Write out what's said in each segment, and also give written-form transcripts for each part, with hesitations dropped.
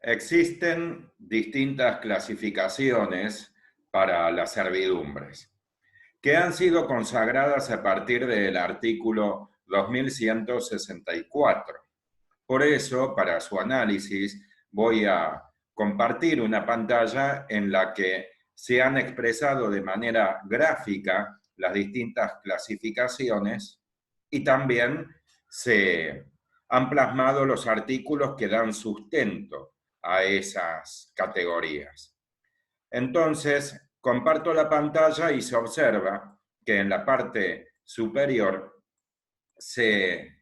Existen distintas clasificaciones para las servidumbres, que han sido consagradas a partir del artículo 2164. Por eso, para su análisis, voy a compartir una pantalla en la que se han expresado de manera gráfica las distintas clasificaciones y también se han plasmado los artículos que dan sustento a esas categorías. Entonces, comparto la pantalla y se observa que en la parte superior se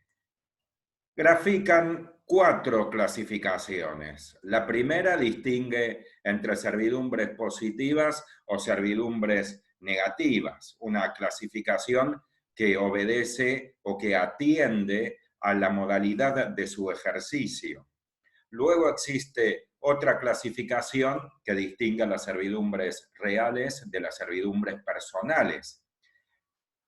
grafican 4 clasificaciones. La primera distingue entre servidumbres positivas o servidumbres negativas, una clasificación que obedece o que atiende a la modalidad de su ejercicio. Luego existe otra clasificación que distingue las servidumbres reales de las servidumbres personales,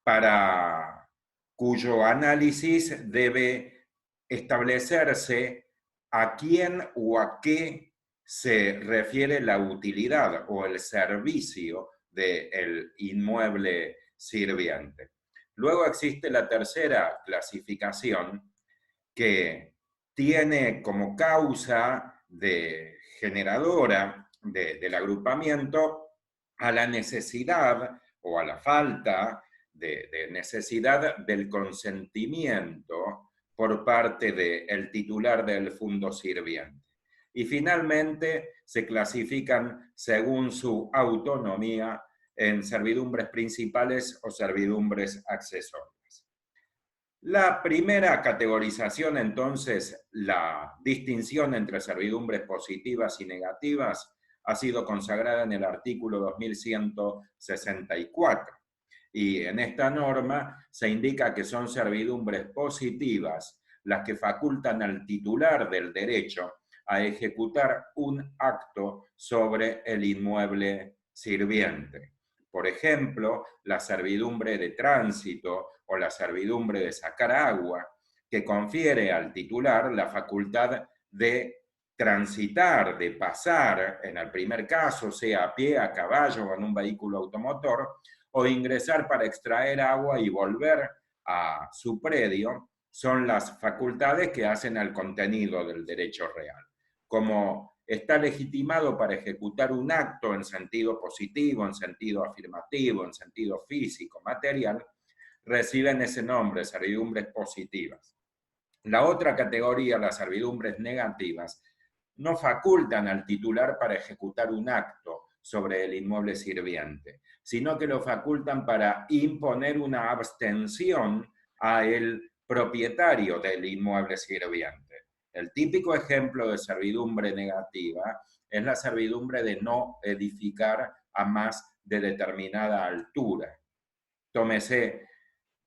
para cuyo análisis debe establecerse a quién o a qué se refiere la utilidad o el servicio del inmueble sirviente. Luego existe la tercera clasificación, que tiene como causa generadora del agrupamiento a la necesidad o a la falta de necesidad del consentimiento por parte del titular del fondo sirviente. Y finalmente se clasifican según su autonomía en servidumbres principales o servidumbres accesorias. La primera categorización, entonces, la distinción entre servidumbres positivas y negativas, ha sido consagrada en el artículo 2164. Y en esta norma se indica que son servidumbres positivas las que facultan al titular del derecho a ejecutar un acto sobre el inmueble sirviente. Por ejemplo, la servidumbre de tránsito o la servidumbre de sacar agua, que confiere al titular la facultad de transitar, de pasar, en el primer caso, sea a pie, a caballo o en un vehículo automotor, o ingresar para extraer agua y volver a su predio, son las facultades que hacen al contenido del derecho real. Como está legitimado para ejecutar un acto en sentido positivo, en sentido afirmativo, en sentido físico, material, reciben ese nombre, servidumbres positivas. La otra categoría, las servidumbres negativas, no facultan al titular para ejecutar un acto sobre el inmueble sirviente, sino que lo facultan para imponer una abstención al propietario del inmueble sirviente. El típico ejemplo de servidumbre negativa es la servidumbre de no edificar a más de determinada altura. Tómese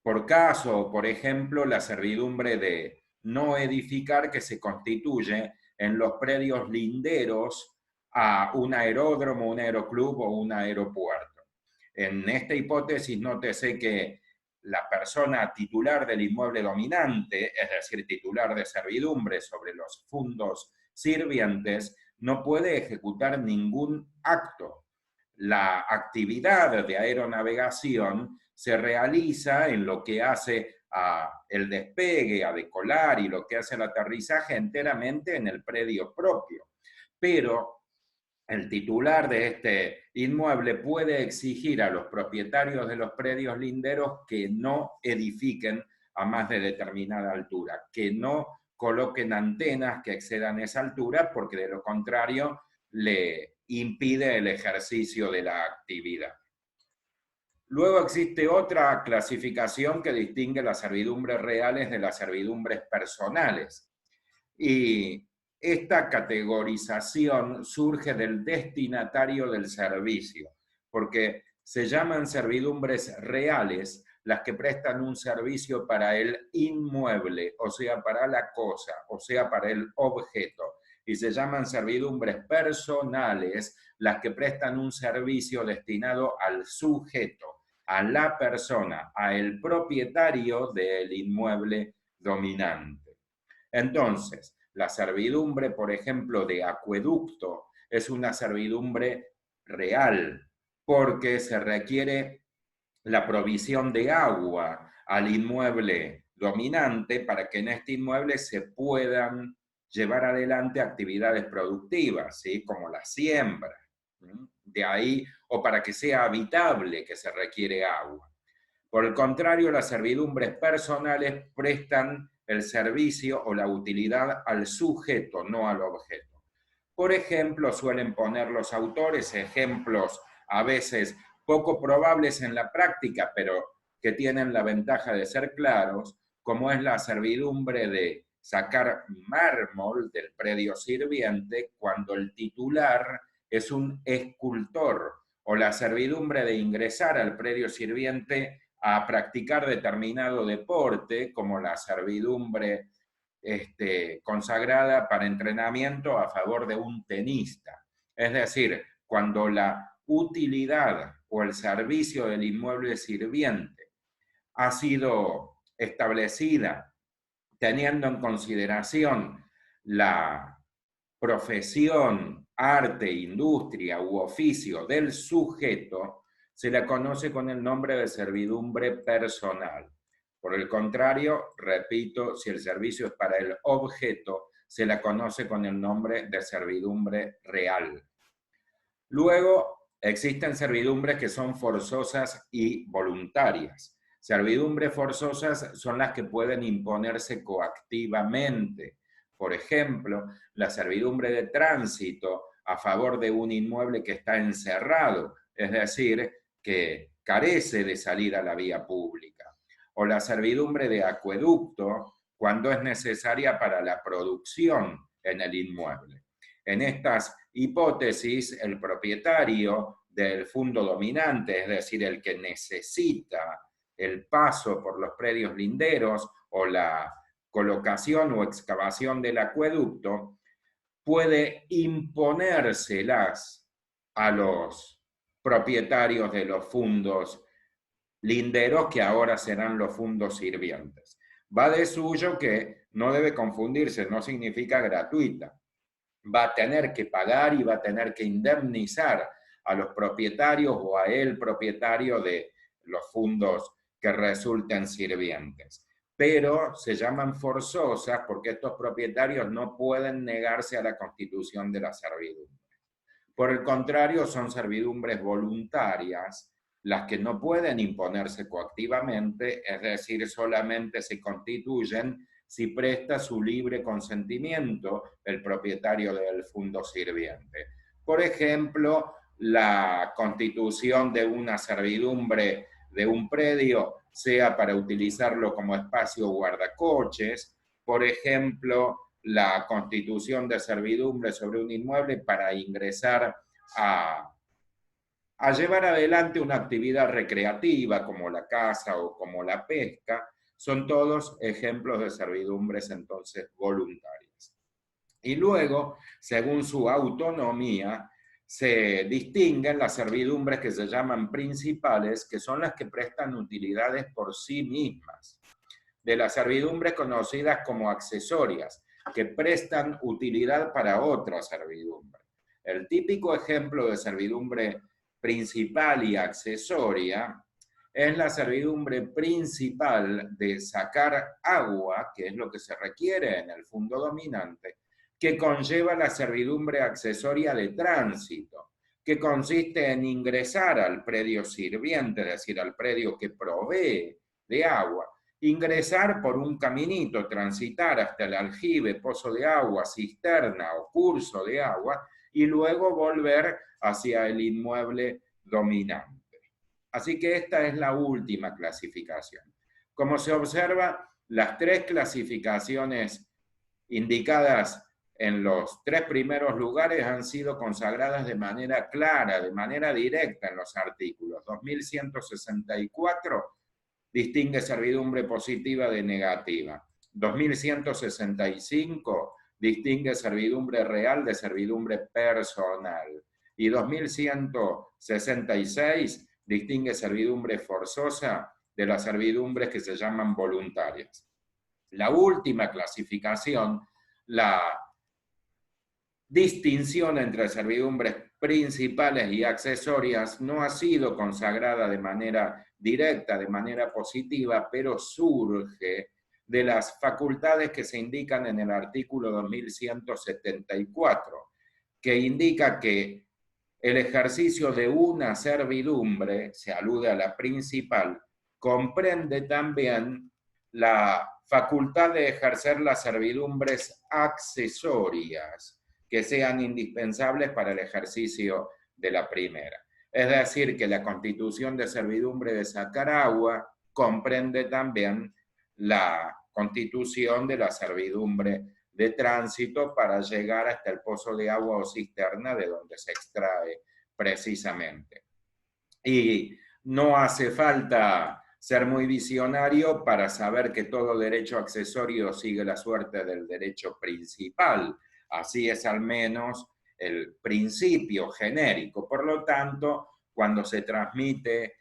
por caso, por ejemplo, la servidumbre de no edificar que se constituye en los predios linderos a un aeródromo, un aeroclub o un aeropuerto. En esta hipótesis, nótese que la persona titular del inmueble dominante, es decir, titular de servidumbre sobre los fondos sirvientes, no puede ejecutar ningún acto. La actividad de aeronavegación se realiza en lo que hace el despegue, a decolar y lo que hace el aterrizaje enteramente en el predio propio. Pero el titular de este inmueble puede exigir a los propietarios de los predios linderos que no edifiquen a más de determinada altura, que no coloquen antenas que excedan esa altura, porque de lo contrario le impide el ejercicio de la actividad. Luego existe otra clasificación que distingue las servidumbres reales de las servidumbres personales. Y esta categorización surge del destinatario del servicio, porque se llaman servidumbres reales las que prestan un servicio para el inmueble, o sea, para la cosa, o sea, para el objeto. Y se llaman servidumbres personales las que prestan un servicio destinado al sujeto, a la persona, al propietario del inmueble dominante. Entonces, La servidumbre, por ejemplo, de acueducto es una servidumbre real, porque se requiere la provisión de agua al inmueble dominante para que en este inmueble se puedan llevar adelante actividades productivas, ¿sí? Como la siembra. De ahí, o para que sea habitable, que se requiere agua. Por el contrario, las servidumbres personales prestan el servicio o la utilidad al sujeto, no al objeto. Por ejemplo, suelen poner los autores ejemplos a veces poco probables en la práctica, pero que tienen la ventaja de ser claros, como es la servidumbre de sacar mármol del predio sirviente cuando el titular es un escultor, o la servidumbre de ingresar al predio sirviente a practicar determinado deporte, como la servidumbre consagrada para entrenamiento a favor de un tenista. Es decir, cuando la utilidad o el servicio del inmueble sirviente ha sido establecida teniendo en consideración la profesión, arte, industria u oficio del sujeto, se la conoce con el nombre de servidumbre personal. Por el contrario, repito, si el servicio es para el objeto, se la conoce con el nombre de servidumbre real. Luego, existen servidumbres que son forzosas y voluntarias. Servidumbres forzosas son las que pueden imponerse coactivamente. Por ejemplo, la servidumbre de tránsito a favor de un inmueble que está encerrado, es decir, que carece de salir a la vía pública. O la servidumbre de acueducto cuando es necesaria para la producción en el inmueble. En estas hipótesis, el propietario del fondo dominante, es decir, el que necesita el paso por los predios linderos o la colocación o excavación del acueducto, puede imponérselas a los propietarios de los fondos linderos, que ahora serán los fondos sirvientes. Va de suyo que no debe confundirse, no significa gratuita. Va a tener que pagar y va a tener que indemnizar a los propietarios o a el propietario de los fondos que resulten sirvientes. Pero se llaman forzosas porque estos propietarios no pueden negarse a la constitución de la servidumbre. Por el contrario, son servidumbres voluntarias, las que no pueden imponerse coactivamente, es decir, solamente se constituyen si presta su libre consentimiento el propietario del fondo sirviente. Por ejemplo, la constitución de una servidumbre de un predio, sea para utilizarlo como espacio guardacoches, por ejemplo, la constitución de servidumbre sobre un inmueble para ingresar a llevar adelante una actividad recreativa como la caza o como la pesca, son todos ejemplos de servidumbres entonces voluntarias. Y luego, según su autonomía, se distinguen las servidumbres que se llaman principales, que son las que prestan utilidades por sí mismas, de las servidumbres conocidas como accesorias, que prestan utilidad para otra servidumbre. El típico ejemplo de servidumbre principal y accesoria es la servidumbre principal de sacar agua, que es lo que se requiere en el fondo dominante, que conlleva la servidumbre accesoria de tránsito, que consiste en ingresar al predio sirviente, es decir, al predio que provee de agua, ingresar por un caminito, transitar hasta el aljibe, pozo de agua, cisterna o curso de agua, y luego volver hacia el inmueble dominante. Así que esta es la última clasificación. Como se observa, las tres clasificaciones indicadas en los tres primeros lugares han sido consagradas de manera clara, de manera directa en los artículos. 2164 distingue servidumbre positiva de negativa. 2165 distingue servidumbre real de servidumbre personal. Y 2166 distingue servidumbre forzosa de las servidumbres que se llaman voluntarias. La última clasificación la distinción entre servidumbres principales y accesorias no ha sido consagrada de manera directa, de manera positiva, pero surge de las facultades que se indican en el artículo 2174, que indica que el ejercicio de una servidumbre, se alude a la principal, comprende también la facultad de ejercer las servidumbres accesorias que sean indispensables para el ejercicio de la primera. Es decir, que la constitución de servidumbre de Sacaragua comprende también la constitución de la servidumbre de tránsito para llegar hasta el pozo de agua o cisterna de donde se extrae precisamente. Y no hace falta ser muy visionario para saber que todo derecho accesorio sigue la suerte del derecho principal. Así es al menos el principio genérico. Por lo tanto, cuando se transmite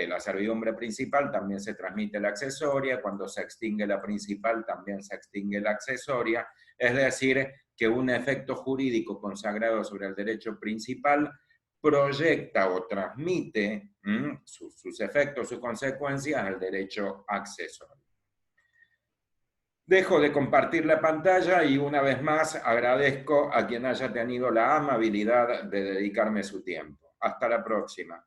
la servidumbre principal, también se transmite la accesoria. Cuando se extingue la principal, también se extingue la accesoria. Es decir, que un efecto jurídico consagrado sobre el derecho principal proyecta o transmite sus efectos, sus consecuencias al derecho accesorio. Dejo de compartir la pantalla y una vez más agradezco a quien haya tenido la amabilidad de dedicarme su tiempo. Hasta la próxima.